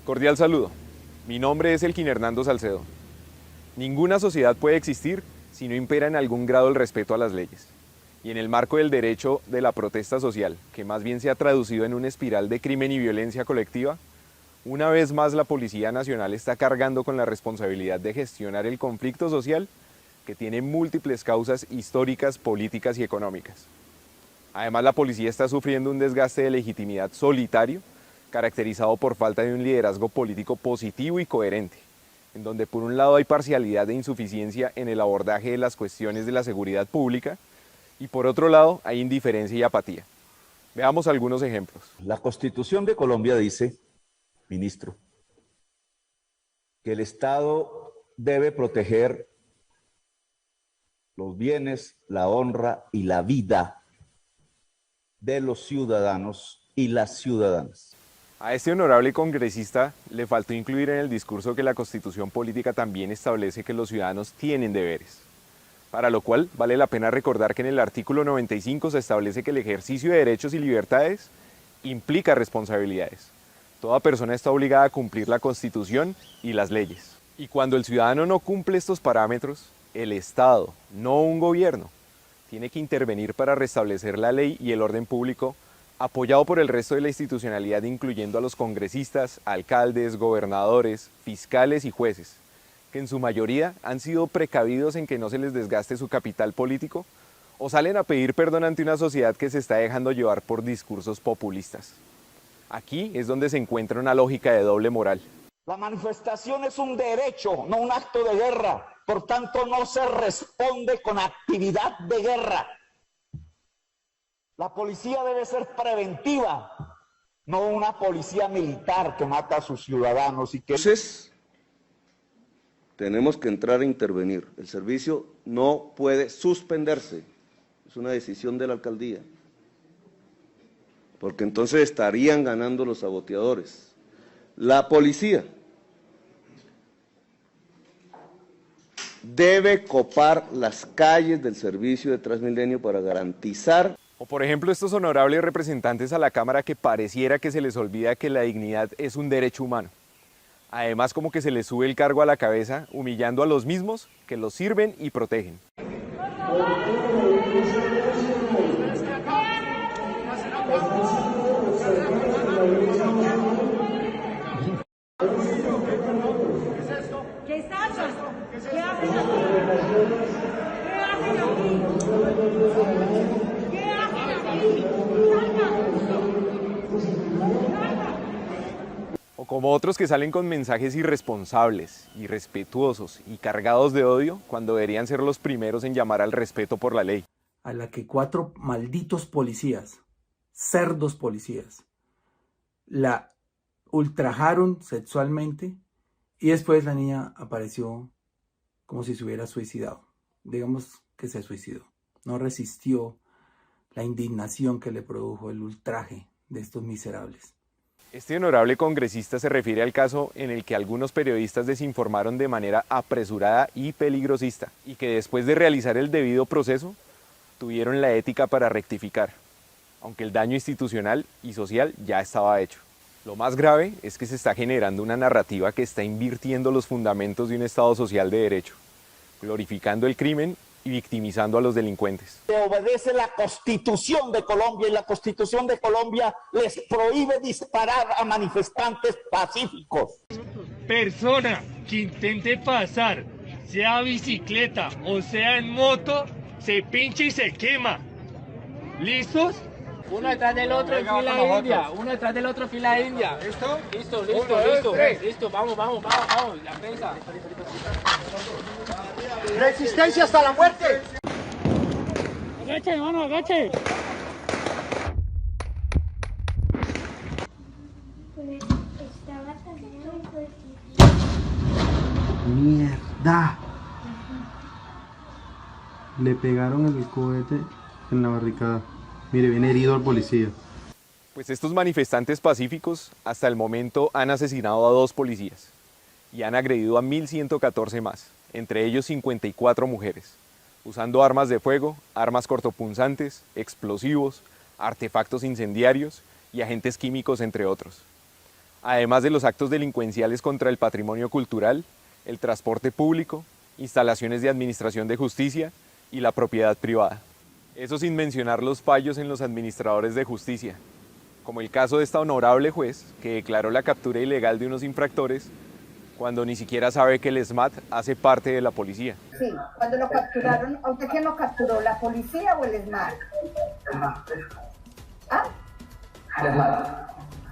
Cordial saludo. Mi nombre es Elkin Hernando Salcedo. Ninguna sociedad puede existir si no impera en algún grado el respeto a las leyes. Y en el marco del derecho de la protesta social, que más bien se ha traducido en una espiral de crimen y violencia colectiva, una vez más la Policía Nacional está cargando con la responsabilidad de gestionar el conflicto social que tiene múltiples causas históricas, políticas y económicas. Además, la policía está sufriendo un desgaste de legitimidad solitario, caracterizado por falta de un liderazgo político positivo y coherente, en donde por un lado hay parcialidad e insuficiencia en el abordaje de las cuestiones de la seguridad pública y por otro lado hay indiferencia y apatía. Veamos algunos ejemplos. La Constitución de Colombia dice, ministro, que el Estado debe proteger los bienes, la honra y la vida de los ciudadanos y las ciudadanas. A este honorable congresista le faltó incluir en el discurso que la Constitución política también establece que los ciudadanos tienen deberes, para lo cual vale la pena recordar que en el artículo 95 se establece que el ejercicio de derechos y libertades implica responsabilidades. Toda persona está obligada a cumplir la Constitución y las leyes. Y cuando el ciudadano no cumple estos parámetros, el Estado, no un gobierno, tiene que intervenir para restablecer la ley y el orden público, apoyado por el resto de la institucionalidad, incluyendo a los congresistas, alcaldes, gobernadores, fiscales y jueces, que en su mayoría han sido precavidos en que no se les desgaste su capital político o salen a pedir perdón ante una sociedad que se está dejando llevar por discursos populistas. Aquí es donde se encuentra una lógica de doble moral. La manifestación es un derecho, no un acto de guerra. Por tanto, no se responde con actividad de guerra. La policía debe ser preventiva, no una policía militar que mata a sus ciudadanos y que... Entonces, tenemos que entrar a intervenir. El servicio no puede suspenderse. Es una decisión de la alcaldía. Porque entonces estarían ganando los saboteadores. La policía debe copar las calles del servicio de Transmilenio para garantizar. O por ejemplo estos honorables representantes a la Cámara que pareciera que se les olvida que la dignidad es un derecho humano. Además como que se les sube el cargo a la cabeza, humillando a los mismos que los sirven y protegen. ¿Qué salgan? ¿Qué hacen aquí? ¿Qué hacen aquí? ¿Qué hacen aquí? ¡Salgan! O como otros que salen con mensajes irresponsables, irrespetuosos y cargados de odio cuando deberían ser los primeros en llamar al respeto por la ley. A la que 4 malditos policías, cerdos policías, la ultrajaron sexualmente y después la niña apareció como si se hubiera suicidado. Digamos que se suicidó. No resistió la indignación que le produjo el ultraje de estos miserables. Este honorable congresista se refiere al caso en el que algunos periodistas desinformaron de manera apresurada y peligrosista y que después de realizar el debido proceso tuvieron la ética para rectificar, aunque el daño institucional y social ya estaba hecho. Lo más grave es que se está generando una narrativa que está invirtiendo los fundamentos de un Estado social de derecho, glorificando el crimen y victimizando a los delincuentes. Obedece la Constitución de Colombia y la Constitución de Colombia les prohíbe disparar a manifestantes pacíficos. Persona que intente pasar, sea bicicleta o sea en moto, se pincha y se quema. ¿Listos? Uno detrás del otro en fila india. Uno detrás del otro fila india. ¿Listo? Listo, listo, listo. Listo, vamos, vamos, vamos, vamos. La prensa. ¡Resistencia hasta la muerte! ¡Agache, hermano, agache! Estaba tan muy ¡Mierda! Le pegaron el cohete en la barricada. Mire, viene herido el policía. Pues estos manifestantes pacíficos hasta el momento han asesinado a 2 policías y han agredido a 1.114 más, entre ellos 54 mujeres, usando armas de fuego, armas cortopunzantes, explosivos, artefactos incendiarios y agentes químicos, entre otros. además de los actos delincuenciales contra el patrimonio cultural, el transporte público, instalaciones de administración de justicia y la propiedad privada. Eso sin mencionar los fallos en los administradores de justicia, como el caso de esta honorable juez que declaró la captura ilegal de unos infractores cuando ni siquiera sabe que el ESMAD hace parte de la policía. Sí, cuando lo capturaron, ¿a usted quién lo capturó? ¿La policía o el ESMAD? ¿Ah? El ESMAD.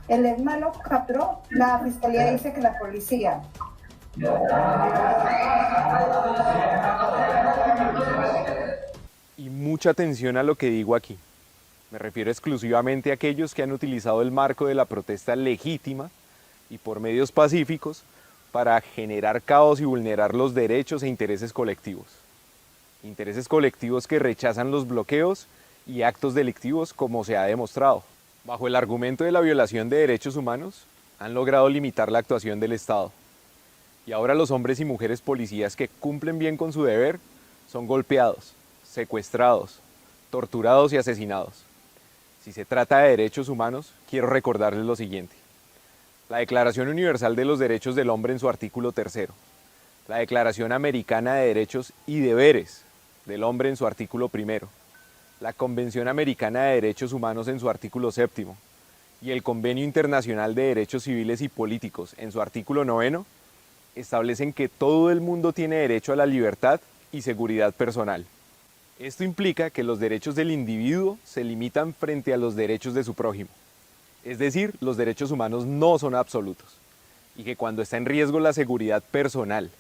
El ESMAD lo capturó, la fiscalía dice que la policía. Y mucha atención a lo que digo aquí. Me refiero exclusivamente a aquellos que han utilizado el marco de la protesta legítima y por medios pacíficos para generar caos y vulnerar los derechos e intereses colectivos. Intereses colectivos que rechazan los bloqueos y actos delictivos como se ha demostrado. Bajo el argumento de la violación de derechos humanos, han logrado limitar la actuación del Estado. Y ahora los hombres y mujeres policías que cumplen bien con su deber son golpeados, secuestrados, torturados y asesinados. Si se trata de derechos humanos, quiero recordarles lo siguiente. La Declaración Universal de los Derechos del Hombre en su artículo 3, la Declaración Americana de Derechos y Deberes del Hombre en su artículo 1, la Convención Americana de Derechos Humanos en su artículo 7 y el Convenio Internacional de Derechos Civiles y Políticos en su artículo 9 establecen que todo el mundo tiene derecho a la libertad y seguridad personal. Esto implica que los derechos del individuo se limitan frente a los derechos de su prójimo. Es decir, los derechos humanos no son absolutos y que cuando está en riesgo la seguridad personal,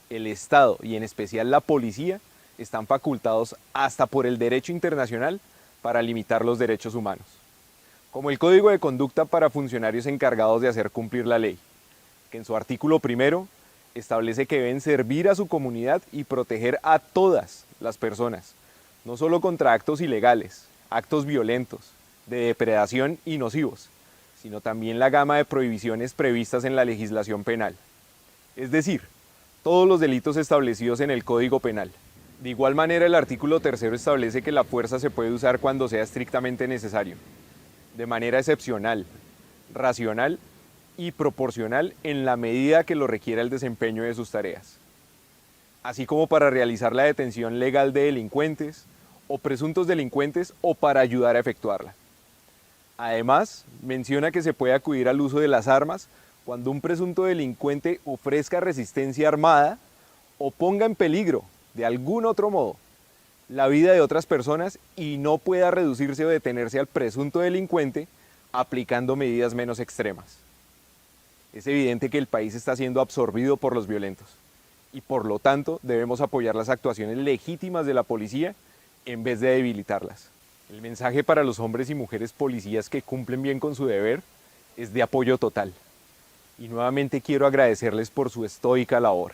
el Estado y en especial la policía están facultados hasta por el derecho internacional para limitar los derechos humanos, como el Código de Conducta para funcionarios encargados de hacer cumplir la ley, que en su artículo 1 establece que deben servir a su comunidad y proteger a todas las personas, no solo contra actos ilegales, actos violentos, de depredación y nocivos, sino también la gama de prohibiciones previstas en la legislación penal. Es decir, todos los delitos establecidos en el Código Penal. De igual manera, el artículo 3 establece que la fuerza se puede usar cuando sea estrictamente necesario, de manera excepcional, racional y proporcional en la medida que lo requiera el desempeño de sus tareas, así como para realizar la detención legal de delincuentes o presuntos delincuentes o para ayudar a efectuarla. Además, menciona que se puede acudir al uso de las armas cuando un presunto delincuente ofrezca resistencia armada o ponga en peligro, de algún otro modo, la vida de otras personas y no pueda reducirse o detenerse al presunto delincuente aplicando medidas menos extremas. Es evidente que el país está siendo absorbido por los violentos y por lo tanto debemos apoyar las actuaciones legítimas de la policía en vez de debilitarlas. El mensaje para los hombres y mujeres policías que cumplen bien con su deber es de apoyo total. Y nuevamente quiero agradecerles por su estoica labor.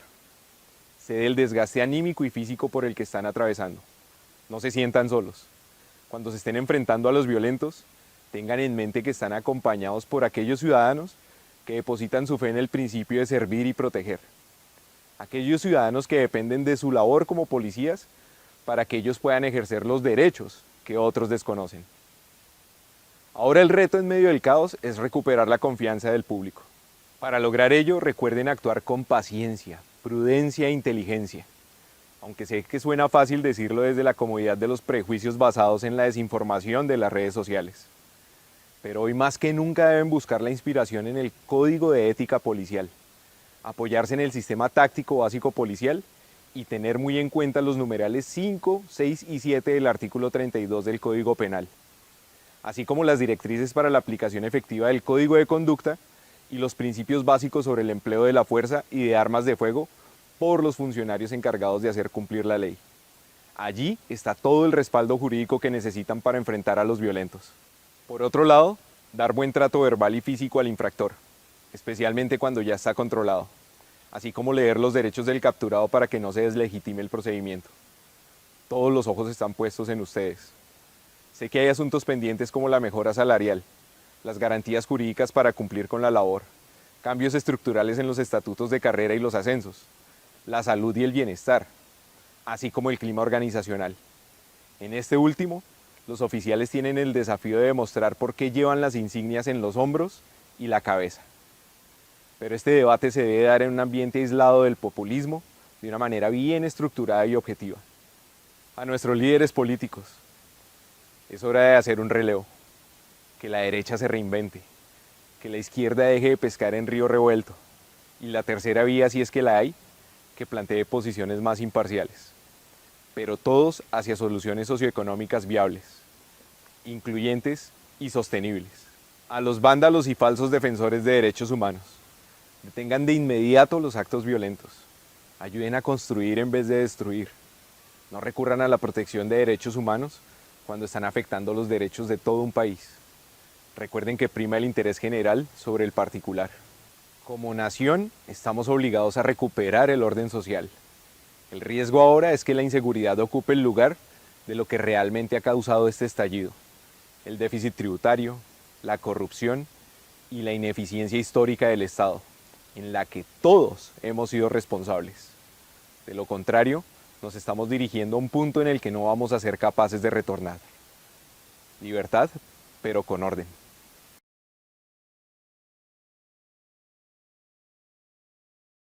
Sé del desgaste anímico y físico por el que están atravesando. No se sientan solos. Cuando se estén enfrentando a los violentos, tengan en mente que están acompañados por aquellos ciudadanos que depositan su fe en el principio de servir y proteger. Aquellos ciudadanos que dependen de su labor como policías para que ellos puedan ejercer los derechos que otros desconocen. Ahora el reto en medio del caos es recuperar la confianza del público. Para lograr ello, recuerden actuar con paciencia, prudencia e inteligencia. Aunque sé que suena fácil decirlo desde la comodidad de los prejuicios basados en la desinformación de las redes sociales. Pero hoy más que nunca deben buscar la inspiración en el Código de Ética Policial, apoyarse en el Sistema Táctico Básico Policial y tener muy en cuenta los numerales 5, 6 y 7 del artículo 32 del Código Penal, así como las directrices para la aplicación efectiva del Código de Conducta y los principios básicos sobre el empleo de la fuerza y de armas de fuego por los funcionarios encargados de hacer cumplir la ley. Allí está todo el respaldo jurídico que necesitan para enfrentar a los violentos. Por otro lado, dar buen trato verbal y físico al infractor, especialmente cuando ya está controlado, así como leer los derechos del capturado para que no se deslegitime el procedimiento. Todos los ojos están puestos en ustedes. Sé que hay asuntos pendientes como la mejora salarial, las garantías jurídicas para cumplir con la labor, cambios estructurales en los estatutos de carrera y los ascensos, la salud y el bienestar, así como el clima organizacional. En este último, los oficiales tienen el desafío de demostrar por qué llevan las insignias en los hombros y la cabeza. Pero este debate se debe dar en un ambiente aislado del populismo, de una manera bien estructurada y objetiva. A nuestros líderes políticos, es hora de hacer un relevo, que la derecha se reinvente, que la izquierda deje de pescar en río revuelto, y la tercera vía, si es que la hay, que plantee posiciones más imparciales, pero todos hacia soluciones socioeconómicas viables, incluyentes y sostenibles. A los vándalos y falsos defensores de derechos humanos, detengan de inmediato los actos violentos, ayuden a construir en vez de destruir, no recurran a la protección de derechos humanos cuando están afectando los derechos de todo un país. Recuerden que prima el interés general sobre el particular. Como nación, estamos obligados a recuperar el orden social. El riesgo ahora es que la inseguridad ocupe el lugar de lo que realmente ha causado este estallido: el déficit tributario, la corrupción y la ineficiencia histórica del Estado, en la que todos hemos sido responsables. De lo contrario, nos estamos dirigiendo a un punto en el que no vamos a ser capaces de retornar. Libertad, pero con orden.